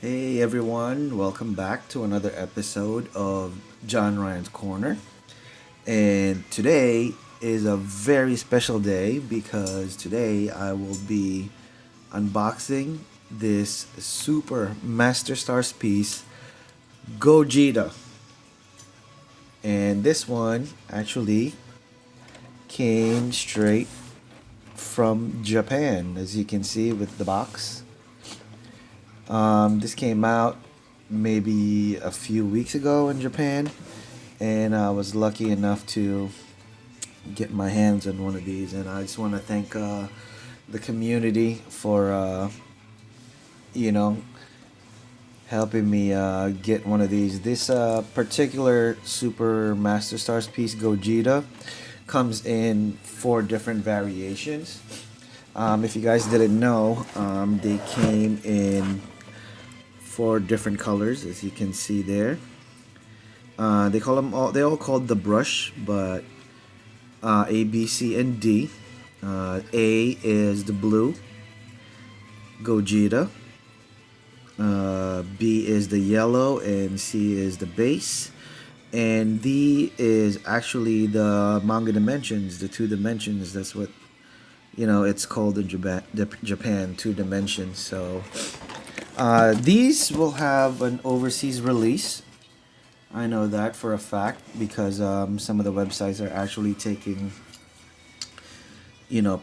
Hey everyone, welcome back to another episode of John Ryan's Corner. And today is a very special day because today I will be unboxing this super Masterstarspiece Gogeta. And this one actually came straight from Japan, as you can see with the box. This came out maybe a few weeks ago in Japan, and I was lucky enough to get my hands on one of these. And I just want to thank the community for, you know, helping me get one of these. This particular Super Master Stars piece, Gogeta, comes in four different variations. If you guys didn't know, they came in four different colors, as you can see there. They call them all. They all called the brush, but A, B, C, and D. A is the blue, Gogeta. B is the yellow, and C is the base. And D is actually the manga dimensions, the two dimensions. That's what it's called in Japan, two dimensions. So these will have an overseas release. I know that for a fact because some of the websites are actually taking,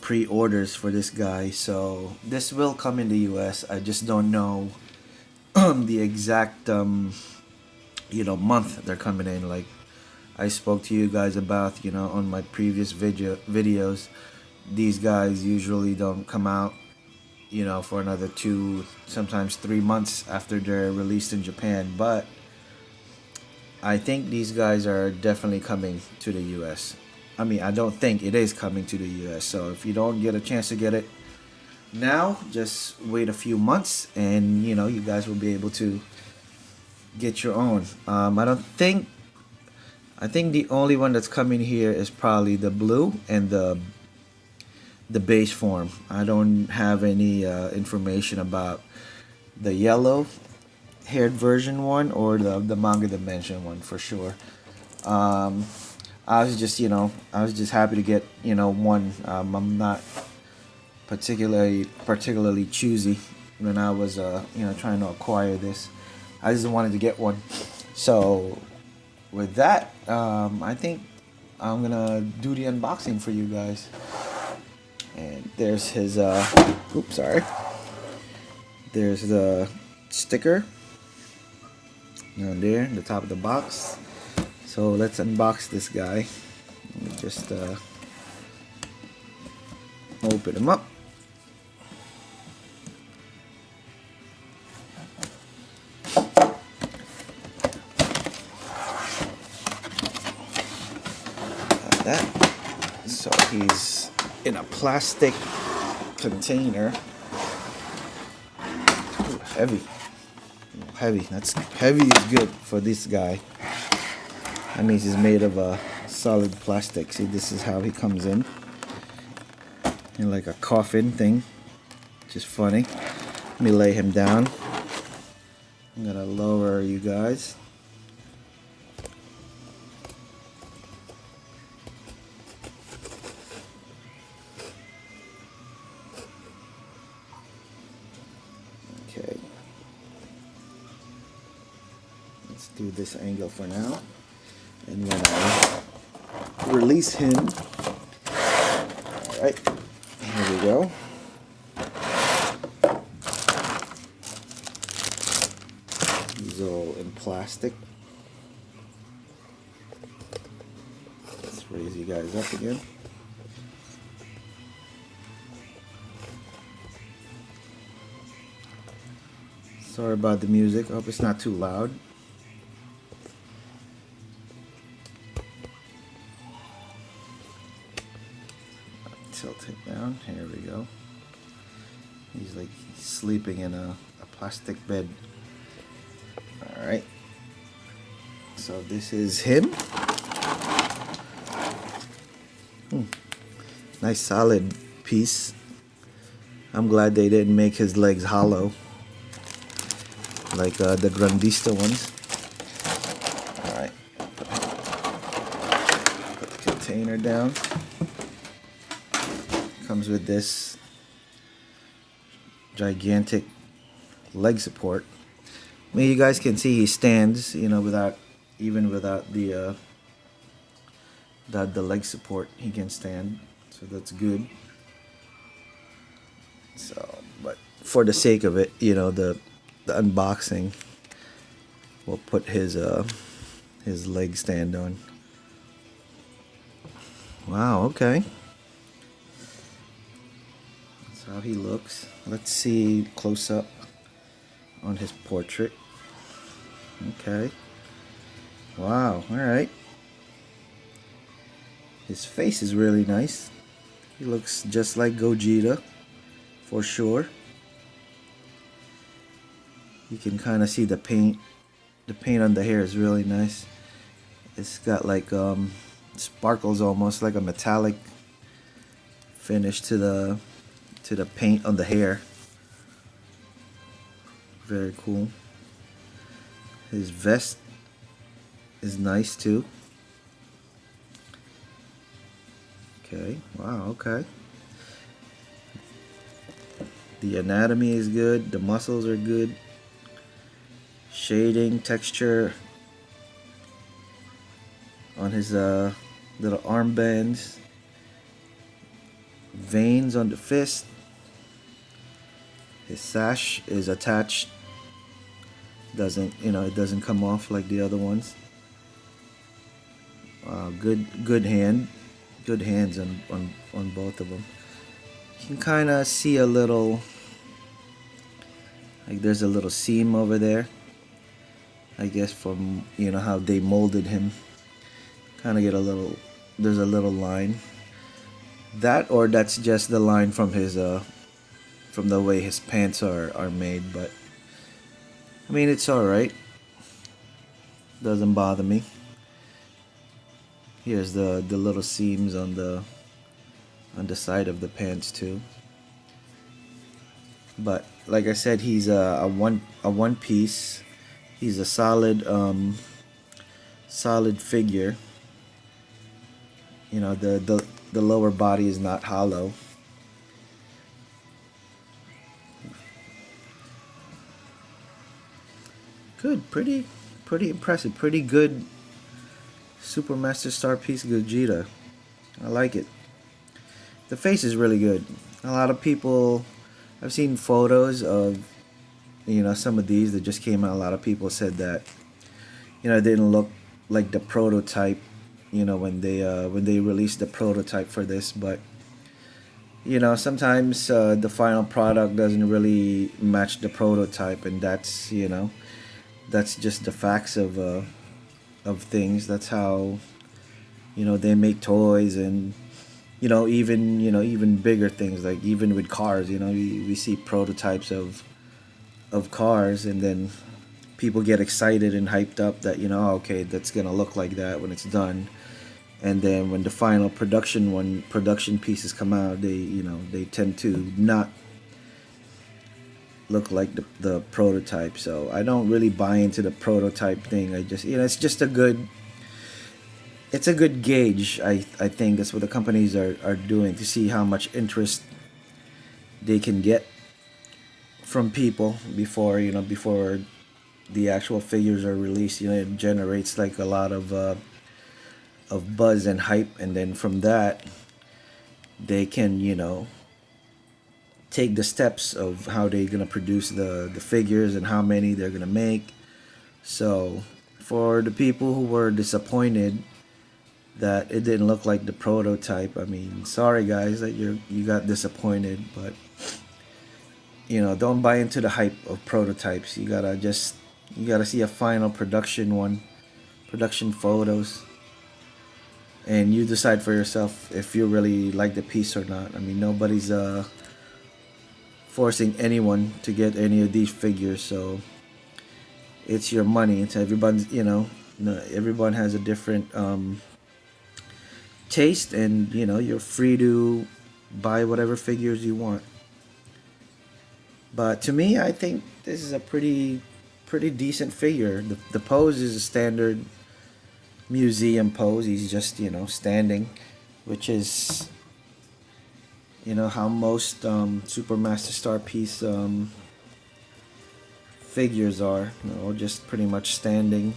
pre-orders for this guy. So this will come in the U.S. I just don't know the exact, month they're coming in. Like I spoke to you guys about, on my previous videos. These guys usually don't come out, for another 2, sometimes 3 months after they're released in Japan. But I think these guys are definitely coming to the US. I mean, I don't think it is coming to the US. So if you don't get a chance to get it now, just wait a few months and, you guys will be able to get your own. I think the only one that's coming here is probably the blue and the base form. I don't have any information about the yellow haired version one or the manga dimension one for sure. I was just happy to get one. I'm not particularly choosy when I was trying to acquire this. I just wanted to get one. So with that, I think I'm gonna do the unboxing for you guys. And there's his oops, sorry. There's the sticker down there in the top of the box. So let's unbox this guy. Let me just open him up. Like that. So he's in a plastic container. Ooh, heavy. That's heavy is good for this guy. That means he's made of a solid plastic. See, this is how he comes in like a coffin thing, which is funny. Let me lay him down. I'm gonna lower you guys. Okay. Let's do this angle for now. And when I release him, alright, here we go. He's all in plastic. Let's raise you guys up again. Sorry about the music. I hope it's not too loud. Tilt it down. Here we go. He's like sleeping in a plastic bed. Alright. So this is him. Nice solid piece. I'm glad they didn't make his legs hollow. like the Grandista ones. All right, put the container down. Comes with this gigantic leg support. I mean, you guys can see he stands, you know, without the leg support, he can stand, so that's good. So, but for the sake of it, you know, the unboxing, we'll put his leg stand on. Wow, okay. That's how he looks. Let's see close up on his portrait. Okay. Wow, alright. His face is really nice. He looks just like Gogeta, for sure. You can kind of see the paint. The paint on the hair is really nice. It's got like sparkles, almost like a metallic finish to the paint on the hair. Very cool. His vest is nice too. Okay, wow, okay. The anatomy is good, the muscles are good. Shading, texture on his little armbands. Veins on the fist. His sash is attached. Doesn't, you know, it doesn't come off like the other ones. Good hand. Good hands on both of them. You can kind of see a little, like there's a little seam over there. I guess from, you know, how they molded him. Kind of get a little, there's a little line. That, or that's just the line from his from the way his pants are made, but I mean, it's alright. Doesn't bother me. Here's the little seams on the side of the pants too. But like I said, he's a one piece. He's a solid figure. You know, the lower body is not hollow. Good, pretty impressive, pretty good Super Masterstarspiece Gogeta. I like it. The face is really good. A lot of people, I've seen photos of, you know, some of these that just came out. A lot of people said that, you know, it didn't look like the prototype, you know, when they released the prototype for this. But you know, sometimes the final product doesn't really match the prototype, and that's, you know, that's just the facts of things. That's how, you know, they make toys. And you know, even bigger things, like even with cars, you know, we see prototypes of cars, and then people get excited and hyped up that, you know, okay, that's gonna look like that when it's done. And then when the final production pieces come out, they, you know, they tend to not look like the prototype. So I don't really buy into the prototype thing. I just, you know, it's just a good gauge. I think that's what the companies are doing, to see how much interest they can get from people before, you know, before the actual figures are released. You know, it generates like a lot of buzz and hype, and then from that they can, you know, take the steps of how they're gonna produce the figures and how many they're gonna make. So for the people who were disappointed that it didn't look like the prototype, I mean, sorry guys that you got disappointed, but you know, don't buy into the hype of prototypes. You gotta see a final production photos, and you decide for yourself if you really like the piece or not. I mean, nobody's forcing anyone to get any of these figures, so it's your money. It's everyone's, you know, everyone has a different taste, and you know, you're free to buy whatever figures you want. But to me, I think this is a pretty pretty decent figure. The pose is a standard museum pose. He's just, you know, standing, which is, you know, how most Super Masterstarspiece figures are. You know, just pretty much standing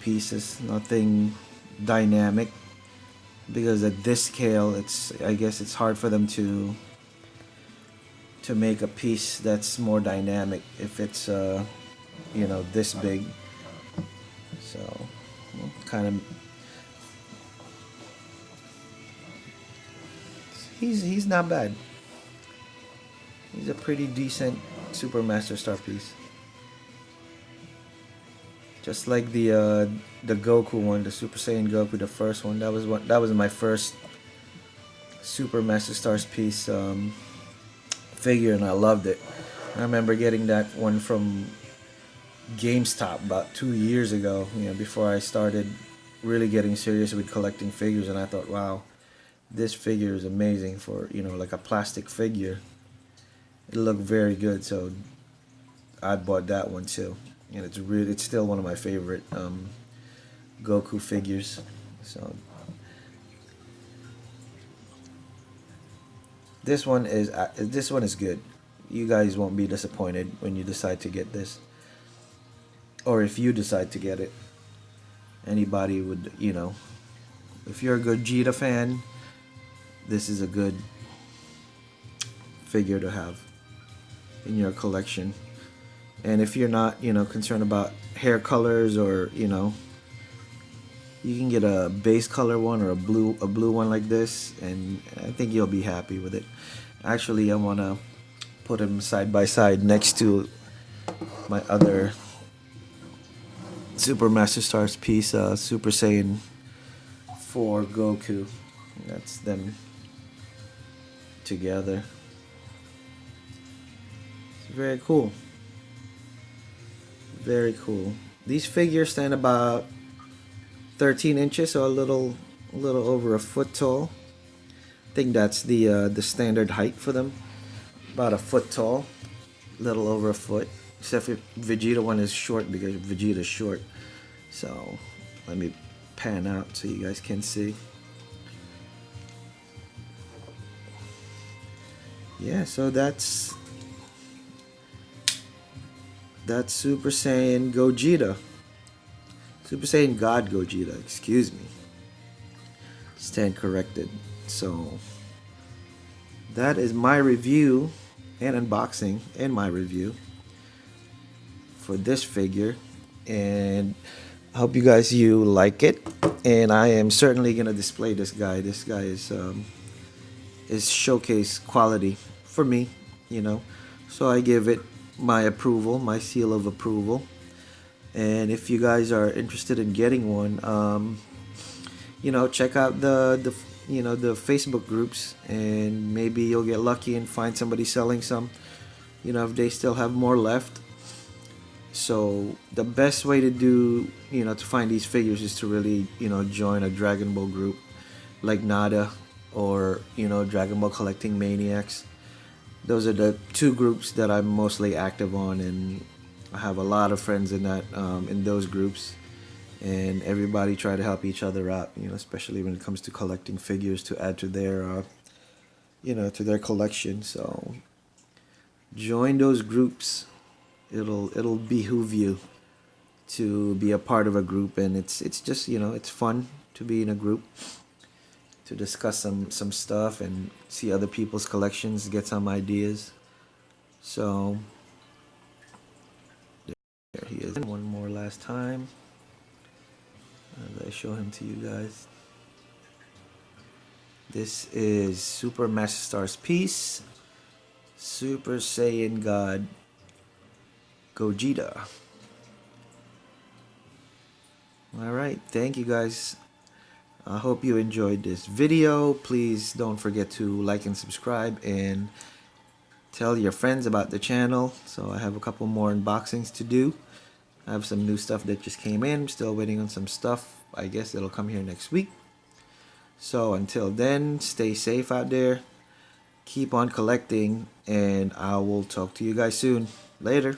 pieces. Nothing dynamic, because at this scale, I guess it's hard for them to make a piece that's more dynamic if it's you know, this big. So kind of, he's not bad. He's a pretty decent Super Masterstarspiece. Just like the Goku one, the Super Saiyan Goku, the first one. That was my first Super Masterstarspiece figure, and I loved it. I remember getting that one from GameStop about 2 years ago, you know, before I started really getting serious with collecting figures, and I thought, wow, this figure is amazing for, you know, like a plastic figure. It looked very good, so I bought that one too, and it's still one of my favorite Goku figures. So this one is good. You guys won't be disappointed when you decide to get this, or if you decide to get it. Anybody would, you know, if you're a Gogeta fan, this is a good figure to have in your collection. And if you're not, you know, concerned about hair colors, or, you know, you can get a base color one or a blue one like this, and I think you'll be happy with it. Actually, I want to put them side by side next to my other Super Masterstarspiece, Super Saiyan 4 Goku. That's them together. It's very cool. Very cool. These figures stand about 13 inches, so a little over a foot tall. I think that's the standard height for them. About a foot tall, little over a foot. Except for Vegeta one is short, because Vegeta's short. So let me pan out so you guys can see. Yeah, so that's Super Saiyan Gogeta. Super Saiyan God Gogeta, excuse me. Stand corrected. So that is my review and unboxing, and my review for this figure, and I hope you guys like it. And I am certainly gonna display this guy. This guy is showcase quality for me, you know. So I give it my approval, my seal of approval. And if you guys are interested in getting one, you know, check out the you know, the Facebook groups, and maybe you'll get lucky and find somebody selling some, you know, if they still have more left. So the best way to do, you know, to find these figures is to really, you know, join a Dragon Ball group like Nada, or, you know, Dragon Ball Collecting Maniacs. Those are the two groups that I'm mostly active on, and I have a lot of friends in that in those groups, and everybody try to help each other out, you know, especially when it comes to collecting figures to add to their you know, to their collection. So join those groups. It'll behoove you to be a part of a group, and it's just, you know, it's fun to be in a group, to discuss some stuff and see other people's collections, get some ideas. So there he is. One more last time as I show him to you guys. This is Super Masterstarspiece, Super Saiyan God Gogeta. Alright, thank you guys. I hope you enjoyed this video. Please don't forget to like and subscribe, and tell your friends about the channel. So I have a couple more unboxings to do. I have some new stuff that just came in. I'm still waiting on some stuff. I guess it'll come here next week. So until then, stay safe out there. Keep on collecting, and I will talk to you guys soon. Later.